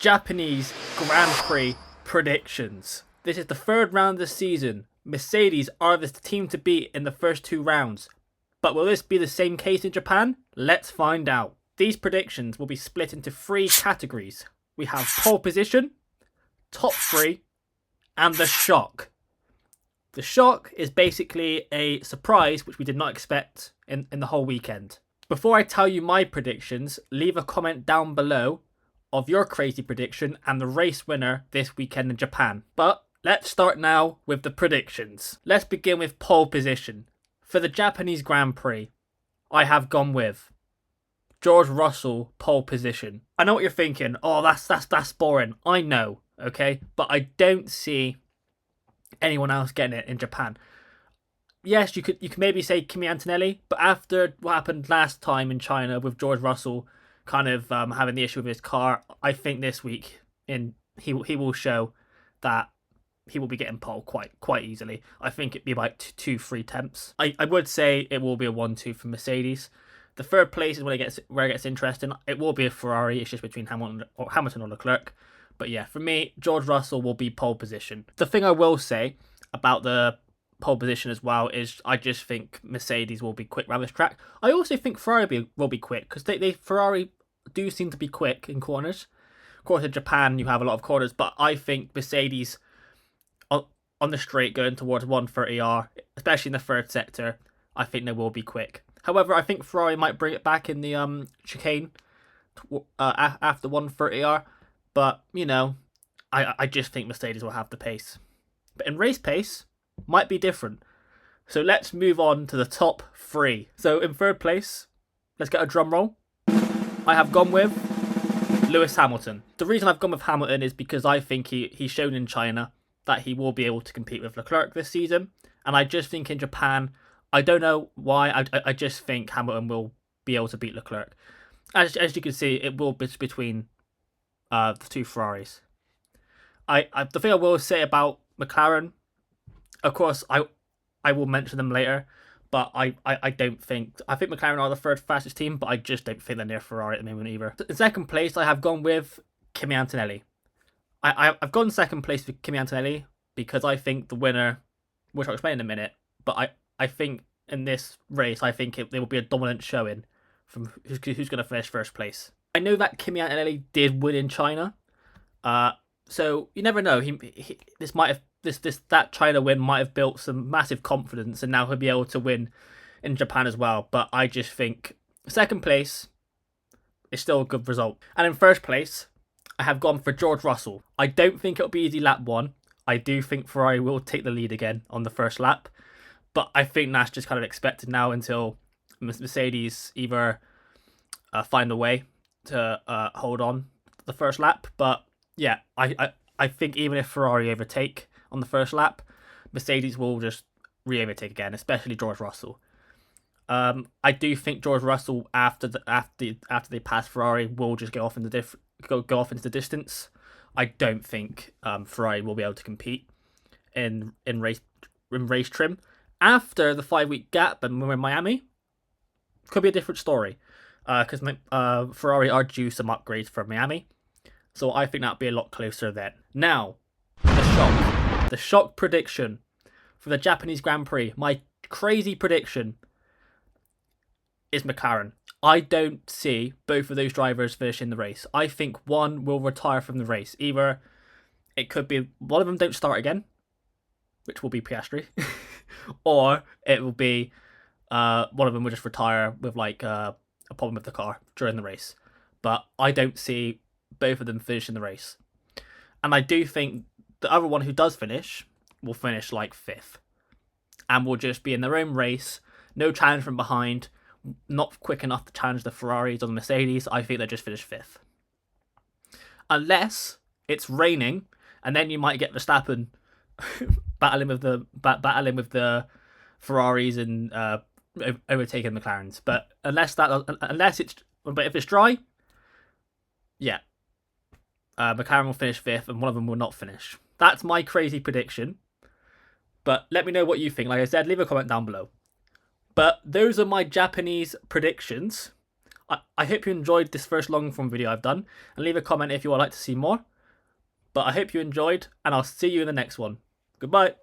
Japanese Grand Prix predictions. This is the third round of the season. Mercedes are the team to beat in the first two rounds. But will this be the same case in Japan? Let's find out. These predictions will be split into three categories. We have pole position, top three, and the shock. The shock is basically a surprise which we did not expect in the whole weekend. Before I tell you my predictions, leave a comment down below of your crazy prediction and the race winner this weekend in Japan. But let's start now with the predictions. Let's begin with pole position. For the Japanese Grand Prix, I have gone with George Russell pole position. I know what you're thinking. Oh, that's boring. I know, okay? But I don't see anyone else getting it in Japan. Yes, you could maybe say Kimi Antonelli, but after what happened last time in China with George Russell kind of having the issue with his car, I think this week he will show that he will be getting pole quite easily. I think it'd be about 2-3 attempts. I would say it will be a 1-2 for Mercedes. The third place is where it gets interesting. It will be a Ferrari. It's just between Hamilton or Leclerc. But yeah, for me, George Russell will be pole position. The thing I will say about the pole position as well is I just think Mercedes will be quick around this track. I also think Ferrari will be quick because Ferrari do seem to be quick in corners. Of course, in Japan you have a lot of corners, but I think Mercedes on the straight going towards 130R, especially in the third sector, I think they will be quick. However, I think Ferrari might bring it back in the chicane after 130R. But, you know, I just think Mercedes will have the pace. But in race pace, might be different. So let's move on to the top three. So in third place, let's get a drum roll. I have gone with Lewis Hamilton. The reason I've gone with Hamilton is because I think he's shown in China that he will be able to compete with Leclerc this season. And I just think in Japan, I don't know why, I just think Hamilton will be able to beat Leclerc. As you can see, it will be between the two Ferraris. The thing I will say about McLaren, of course, I will mention them later, but I don't think... I think McLaren are the third fastest team, but I just don't think they're near Ferrari at the moment either. In second place, I have gone with Kimi Antonelli. I've gone second place with Kimi Antonelli because I think the winner, which I'll explain in a minute, but I think in this race, I think there will be a dominant showing from who's going to finish first place. I know that Kimi Antonelli did win in China, so you never know. That China win might have built some massive confidence, and now he'll be able to win in Japan as well. But I just think second place is still a good result. And in first place, I have gone for George Russell. I don't think it'll be easy lap one. I do think Ferrari will take the lead again on the first lap, but I think that's just kind of expected now until Mercedes either find a way to hold on the first lap. But yeah, I think even if Ferrari overtake on the first lap, Mercedes will just re-overtake again, especially George Russell. I do think George Russell after they pass Ferrari will just go off into the distance. I don't think Ferrari will be able to compete in race trim after the 5-week gap, and we're in Miami. Could be a different story. Because Ferrari are due some upgrades for Miami. So I think that'll be a lot closer then. Now, the shock prediction for the Japanese Grand Prix. My crazy prediction is McLaren. I don't see both of those drivers finishing the race. I think one will retire from the race. Either it could be one of them don't start again, which will be Piastri, or it will be one of them will just retire with like a problem with the car during the race. But I don't see both of them finishing the race. And I do think the other one who does finish will finish like 5th. And will just be in their own race, no challenge from behind, not quick enough to challenge the Ferraris or the Mercedes. I think they'll just finish 5th. Unless it's raining, and then you might get Verstappen battling with the Ferraris and overtaking McLarens. But if it's dry, yeah, McLaren will finish 5th, and one of them will not finish. That's my crazy prediction. But let me know what you think. Like I said, leave a comment down below. But those are my Japanese predictions. I hope you enjoyed this first long form video I've done, and leave a comment if you would like to see more. But I hope you enjoyed, and I'll see you in the next one. Goodbye.